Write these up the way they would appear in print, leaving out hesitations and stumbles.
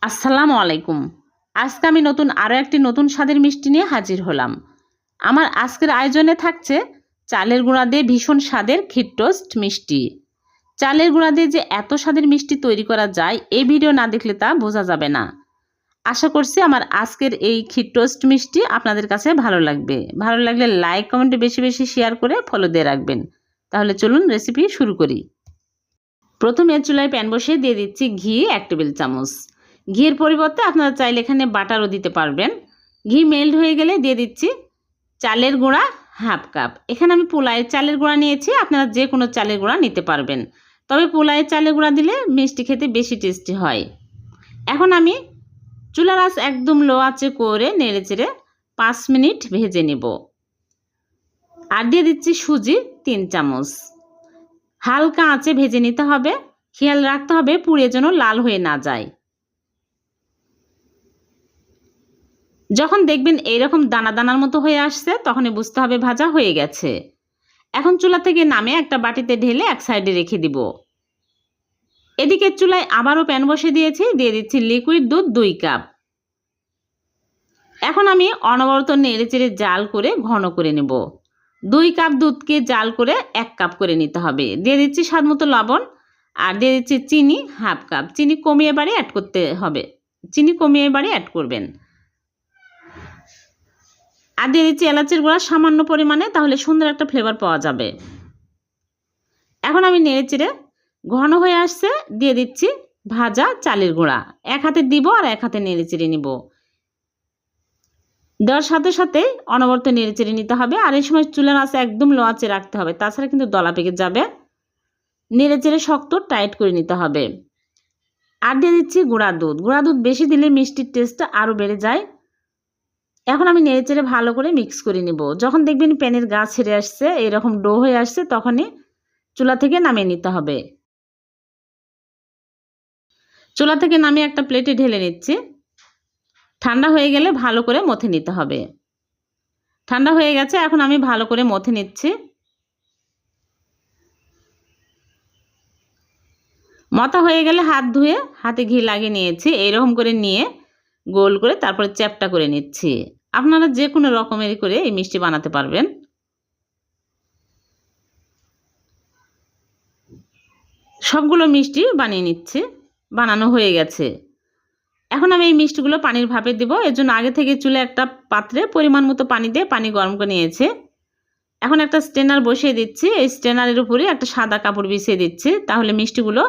আসসালামু আলাইকুম। আজকে আমি আরও একটি নতুন স্বাদের মিষ্টি নিয়ে হাজির হলাম। আমার আজকের আয়োজনে থাকছে চালের গুঁড়া দিয়ে ভীষণ স্বাদের ক্ষীর টোস্ট মিষ্টি। চালের গুঁড়া দিয়ে যে এত স্বাদের মিষ্টি তৈরি করা যায় এই ভিডিও না দেখলে তা বোঝা যাবে না। আশা করছি আমার আজকের এই ক্ষীর টোস্ট মিষ্টি আপনাদের কাছে ভালো লাগবে। ভালো লাগলে লাইক কমেন্টে বেশি বেশি শেয়ার করে ফলো দিয়ে রাখবেন। তাহলে চলুন রেসিপি শুরু করি। প্রথমে চুলায় প্যান বসিয়ে দিয়ে দিচ্ছি ঘি 1 টেবিল চামচ। ঘিয়ের পরিবর্তে আপনারা চাইলে এখানে বাটারও দিতে পারবেন। ঘি মেল্ট হয়ে গেলে দিয়ে দিচ্ছি চালের গুঁড়া 1/2 কাপ। এখানে আমি পোলাওয়ের চালের গুঁড়া নিয়েছি, আপনারা যে কোনো চালের গুঁড়া নিতে পারবেন, তবে পোলাওয়ের চালের গুঁড়া দিলে মিষ্টি খেতে বেশি টেস্টি হয়। এখন আমি চুলার আঁচ একদম লো আঁচে করে নেড়েচেড়ে 5 মিনিট ভেজে নেব। আর দিয়ে দিচ্ছি সুজি 3 চামচ। হালকা আঁচে ভেজে নিতে হবে, খেয়াল রাখতে হবে পুড়ে যেন লাল হয়ে না যায়। যখন দেখবেন এইরকম দানা দানার মতো হয়ে আসছে তখনই বুঝতে হবে ভাজা হয়ে গেছে। এখন চুলা থেকে নামে একটা বাটিতে ঢেলে এক সাইডে রেখে দিব। এদিকে চুলায় আবারও প্যান বসে দিয়েছি, দিয়ে দিচ্ছি লিকুইড দুধ 2 কাপ। এখন আমি অনবরত নেড়েচেড়ে জাল করে ঘন করে নেব। 2 কাপ দুধকে জাল করে 1 কাপ করে নিতে হবে। দিয়ে দিচ্ছি স্বাদ মতো লবণ আর দিয়ে দিচ্ছি চিনি 1/2 কাপ। চিনি কমিয়ে বাড়ি অ্যাড করতে হবে, চিনি কমিয়ে বাড়ি অ্যাড করবেন। আর দিয়ে দিচ্ছি এলাচের গুঁড়া সামান্য পরিমাণে, তাহলে সুন্দর একটা ফ্লেভার পাওয়া যাবে। এখন আমি নেড়েচেড়ে ঘন হয়ে আসছে, দিয়ে দিচ্ছি ভাজা চালের গুঁড়া। এক হাতে দিব আর এক হাতে নেড়েচেড়ে নিব। দেওয়ার সাথে সাথে অনবরত নেড়েচেড়ে নিতে হবে। আর এই সময় চুলার আঁচ একদম লো আঁচে রাখতে হবে, তাছাড়া কিন্তু দলা পেকে যাবে। নেড়েচেড়ে শক্ত টাইট করে নিতে হবে। আর দিয়ে দিচ্ছি গুঁড়া দুধ। গুঁড়া দুধ বেশি দিলে মিষ্টির টেস্টটা আরও বেড়ে যায়। এখন আমি নেড়েচেড়ে ভালো করে মিক্স করে নেব। যখন দেখবেন প্যানের গা ছেড়ে আসছে, এরকম ডো হয়ে আসছে, তখনই চুলা থেকে নামিয়ে নিতে হবে। চুলা থেকে নামিয়ে একটা প্লেটে ঢেলে নিচ্ছি। ঠান্ডা হয়ে গেলে ভালো করে মথে নিতে হবে। ঠান্ডা হয়ে গেছে, এখন আমি ভালো করে মথে নিচ্ছি। মথা হয়ে গেলে হাত ধুয়ে হাতে ঘি লাগিয়ে নিয়েছি। এইরকম করে নিয়ে গোল করে তারপরে চ্যাপটা করে নিচ্ছি। আপনারা যে কোনো রকমেরই করে এই মিষ্টি বানাতে পারবেন। সবগুলো মিষ্টি বানিয়ে নিচ্ছি, বানানো হয়ে গেছে। এখন আমি এই মিষ্টিগুলো পানির ভাপে দেব। এর জন্য আগে থেকে চুলে একটা পাত্রে পরিমাণ মতো পানি দিয়ে পানি গরম করে নিয়েছে। এখন একটা স্ট্রেনার বসিয়ে দিচ্ছি। এই স্ট্রেনারের উপরে একটা সাদা কাপড় বিছিয়ে দিচ্ছি, তাহলে মিষ্টিগুলো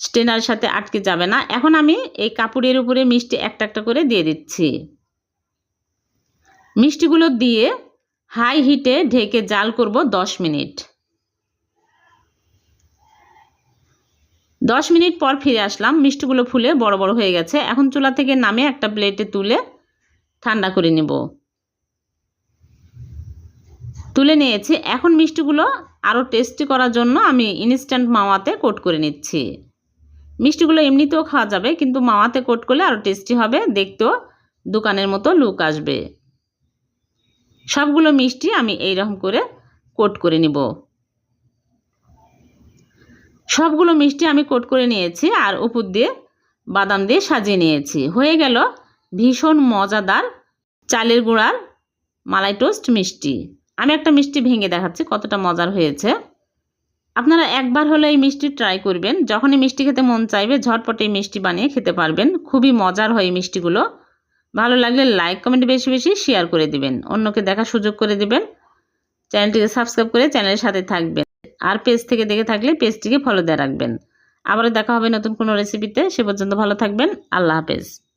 স্ট্রেনারের সাথে আটকে যাবে না। এখন আমি এই কাপড়ের উপরে মিষ্টি একটা একটা করে দিয়ে দিচ্ছি। মিষ্টিগুলো দিয়ে হাই হিটে ঢেকে জাল করব 10 মিনিট। 10 মিনিট পর ফিরে আসলাম। মিষ্টিগুলো ফুলে বড় বড় হয়ে গেছে। এখন চুলা থেকে নামে একটা প্লেটে তুলে ঠান্ডা করে নেব। তুলে নিয়েছি। এখন মিষ্টিগুলো আরও টেস্টি করার জন্য আমি ইনস্ট্যান্ট মাওয়াতে কোট করে নিচ্ছি। মিষ্টিগুলো এমনিতেও খাওয়া যাবে, কিন্তু মাওয়াতে কোট করলে আরও টেস্টি হবে, দেখতেও দোকানের মতো লুক আসবে। সবগুলো মিষ্টি আমি এইরকম করে কোট করে নিব। সবগুলো মিষ্টি আমি কোট করে নিয়েছি আর উপর দিয়ে বাদাম দিয়ে সাজিয়ে নিয়েছি। হয়ে গেল ভীষণ মজাদার চালের গুঁড়ার মালাই টোস্ট মিষ্টি। আমি একটা মিষ্টি ভেঙে দেখাচ্ছি কতটা মজার হয়েছে। আপনারা একবার হলে এই মিষ্টি ট্রাই করবেন। যখনই মিষ্টি খেতে মন চাইবে ঝটপট এই মিষ্টি বানিয়ে খেতে পারবেন। খুবই মজার হয় এই মিষ্টিগুলো। ভালো লাগলে লাইক কমেন্ট বেশি বেশি শেয়ার করে দিবেন, অন্যকে দেখার সুযোগ করে দিবেন। চ্যানেলটিকে সাবস্ক্রাইব করে চ্যানেলের সাথে থাকবেন। আর পেজ থেকে দেখে থাকলে পেজটিকে ফলো দিয়ে রাখবেন। আবারও দেখা হবে নতুন কোনো রেসিপিতে। সে পর্যন্ত ভালো থাকবেন। আল্লাহ হাফেজ।